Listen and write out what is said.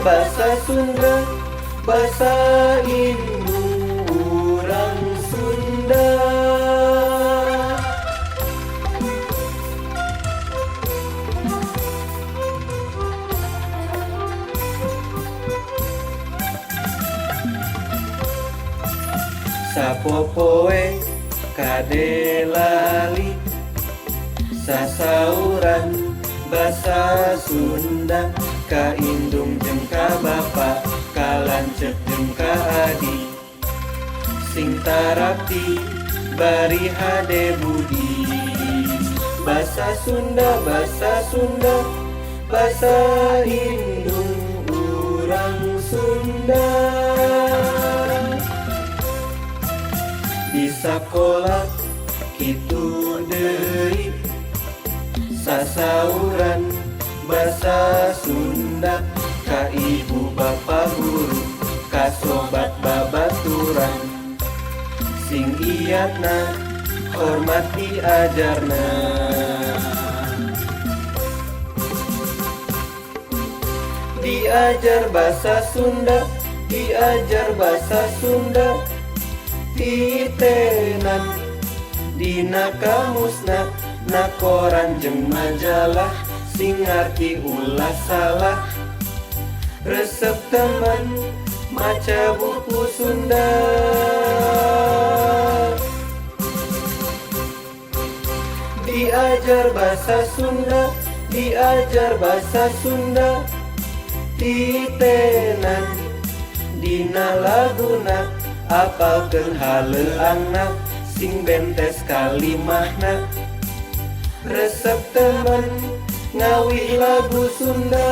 bahasa Sunda, bahasa indung urang Sunda. Sapopoe kade lali, sasauran bahasa Sunda, ka indung jeung ka bapa, ka lanceuk jeung ka adi, sing tarapti bari hade budi. Bahasa Sunda, bahasa Sunda, bahasa indung urang Sunda. Di sakola kitu deui sasauran bahasa Sunda, ka ibu bapa guru, ka sobat babaturan, sing iyatna hormat diajarna. Diajar bahasa Sunda, diajar bahasa Sunda, titenan dina kamusna, na koran jeung majalah, sing ngarti ulah salah. Resep teman maca buku Sunda. Diajar bahasa Sunda, diajar bahasa Sunda, titenan dina laguna, apalkeun haleuangna, sing bentes kalimahna. Resep temen ngawih lagu Sunda.